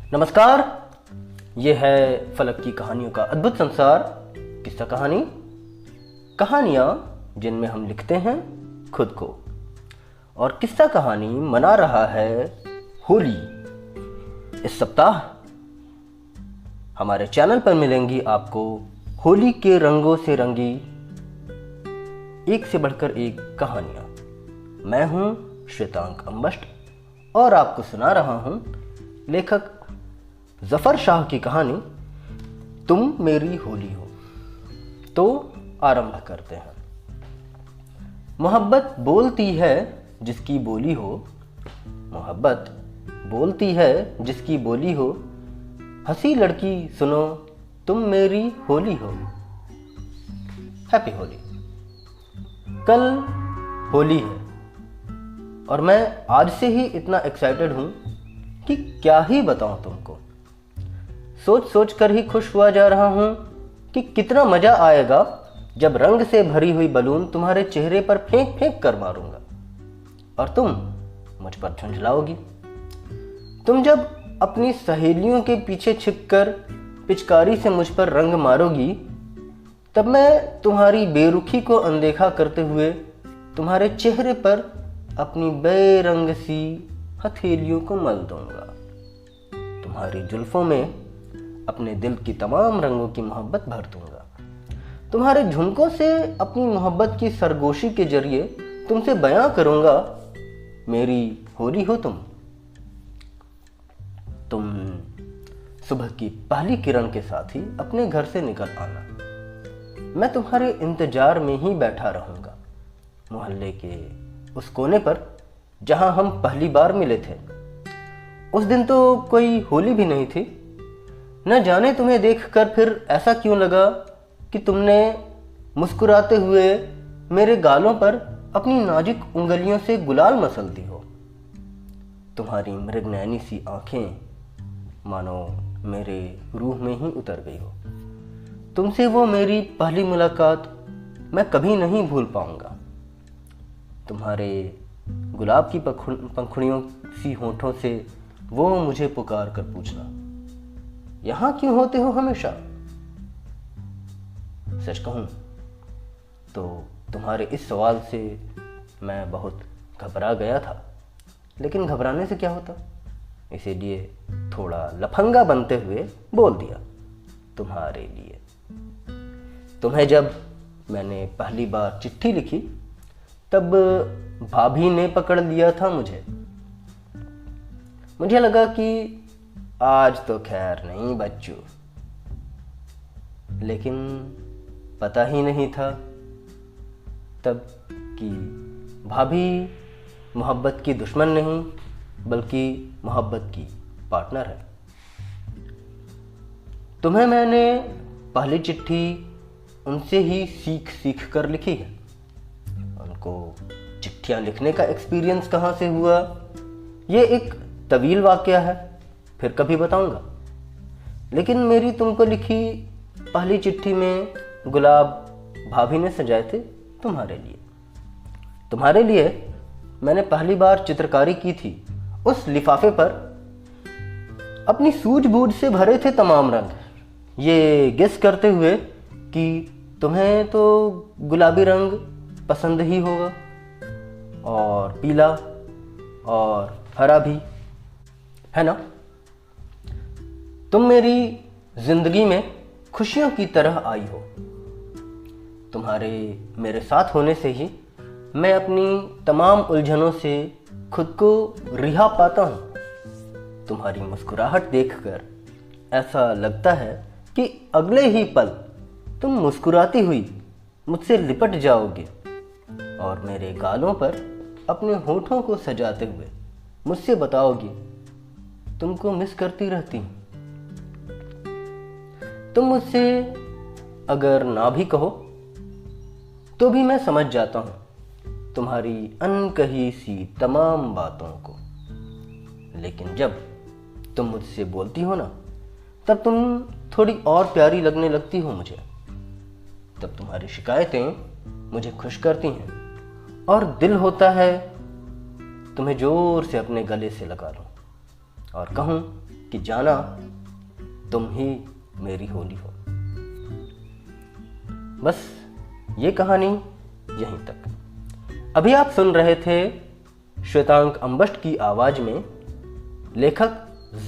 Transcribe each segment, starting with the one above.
नमस्कार। ये है फलक की कहानियों का अद्भुत संसार। किस्सा कहानी, कहानियाँ जिनमें हम लिखते हैं खुद को। और किस्सा कहानी मना रहा है होली। इस सप्ताह हमारे चैनल पर मिलेंगी आपको होली के रंगों से रंगी एक से बढ़कर एक कहानियाँ। मैं हूँ श्वेतांक अम्बष्ट और आपको सुना रहा हूँ लेखक जफर शाह की कहानी तुम मेरी होली हो। तो आरंभ करते हैं। मोहब्बत बोलती है जिसकी बोली हो, मोहब्बत बोलती है जिसकी बोली हो, हंसी लड़की सुनो तुम मेरी होली हो। हैप्पी होली। कल होली है और मैं आज से ही इतना एक्साइटेड हूं कि क्या ही बताऊं तुमको। सोच सोच कर ही खुश हुआ जा रहा हूं कि कितना मजा आएगा जब रंग से भरी हुई बलून तुम्हारे चेहरे पर फेंक फेंक कर मारूंगा और तुम मुझ पर झुंझलाओगी। तुम जब अपनी सहेलियों के पीछे छिपकर पिचकारी से मुझ पर रंग मारोगी तब मैं तुम्हारी बेरुखी को अनदेखा करते हुए तुम्हारे चेहरे पर अपनी बेरंग सी हथेलियों को मल दूंगा। तुम्हारी जुल्फों में अपने दिल की तमाम रंगों की मोहब्बत भर दूंगा। तुम्हारे झुमकों से अपनी मोहब्बत की सरगोशी के जरिए तुमसे बयां करूंगा मेरी होली हो तुम। तुम सुबह की पहली किरण के साथ ही अपने घर से निकल आना। मैं तुम्हारे इंतजार में ही बैठा रहूंगा, मोहल्ले के उस कोने पर जहां हम पहली बार मिले थे। उस दिन तो कोई होली भी नहीं थी। न जाने तुम्हें देखकर फिर ऐसा क्यों लगा कि तुमने मुस्कुराते हुए मेरे गालों पर अपनी नाजुक उंगलियों से गुलाल मसल दी हो। तुम्हारी मृगनयनी सी आंखें मानो मेरे रूह में ही उतर गई हो। तुमसे वो मेरी पहली मुलाकात मैं कभी नहीं भूल पाऊंगा। तुम्हारे गुलाब की पंखुड़ियों सी होठों से वो मुझे पुकार कर पूछना, यहां क्यों होते हो हमेशा? सच कहूं तो तुम्हारे इस सवाल से मैं बहुत घबरा गया था, लेकिन घबराने से क्या होता, इसीलिए थोड़ा लफंगा बनते हुए बोल दिया, तुम्हारे लिए। तुम्हें जब मैंने पहली बार चिट्ठी लिखी तब भाभी ने पकड़ लिया था मुझे। मुझे लगा कि आज तो खैर नहीं बच्चू, लेकिन पता ही नहीं था तब कि भाभी मोहब्बत की दुश्मन नहीं बल्कि मोहब्बत की पार्टनर है। तुम्हें मैंने पहली चिट्ठी उनसे ही सीख सीख कर लिखी है। उनको चिट्ठियां लिखने का एक्सपीरियंस कहाँ से हुआ ये एक तवील वाकया है, फिर कभी बताऊंगा। लेकिन मेरी तुमको लिखी पहली चिट्ठी में गुलाब भाभी ने सजाए थे तुम्हारे लिए। तुम्हारे लिए मैंने पहली बार चित्रकारी की थी। उस लिफाफे पर अपनी सूझबूझ से भरे थे तमाम रंग, ये गेस करते हुए कि तुम्हें तो गुलाबी रंग पसंद ही होगा और पीला और हरा भी, है ना? तुम मेरी जिंदगी में खुशियों की तरह आई हो। तुम्हारे मेरे साथ होने से ही मैं अपनी तमाम उलझनों से खुद को रिहा पाता हूँ। तुम्हारी मुस्कुराहट देखकर ऐसा लगता है कि अगले ही पल तुम मुस्कुराती हुई मुझसे लिपट जाओगे और मेरे गालों पर अपने होठों को सजाते हुए मुझसे बताओगी, तुमको मिस करती रहती हूँ। तुम मुझसे अगर ना भी कहो तो भी मैं समझ जाता हूं तुम्हारी अनकही सी तमाम बातों को। लेकिन जब तुम मुझसे बोलती हो ना तब तुम थोड़ी और प्यारी लगने लगती हो मुझे। तब तुम्हारी शिकायतें मुझे खुश करती हैं और दिल होता है तुम्हें जोर से अपने गले से लगा लूं और कहूं कि जाना तुम ही मेरी होली हो। बस ये कहानी यहीं तक। अभी आप सुन रहे थे श्वेतांक अंबष्ट की आवाज में लेखक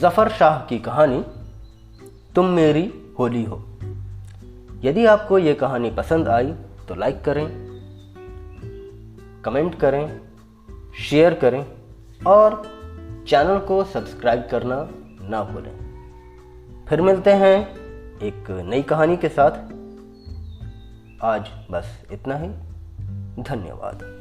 जफर शाह की कहानी तुम मेरी होली हो। यदि आपको ये कहानी पसंद आई तो लाइक करें, कमेंट करें, शेयर करें और चैनल को सब्सक्राइब करना ना भूलें। फिर मिलते हैं एक नई कहानी के साथ। आज बस इतना ही। धन्यवाद।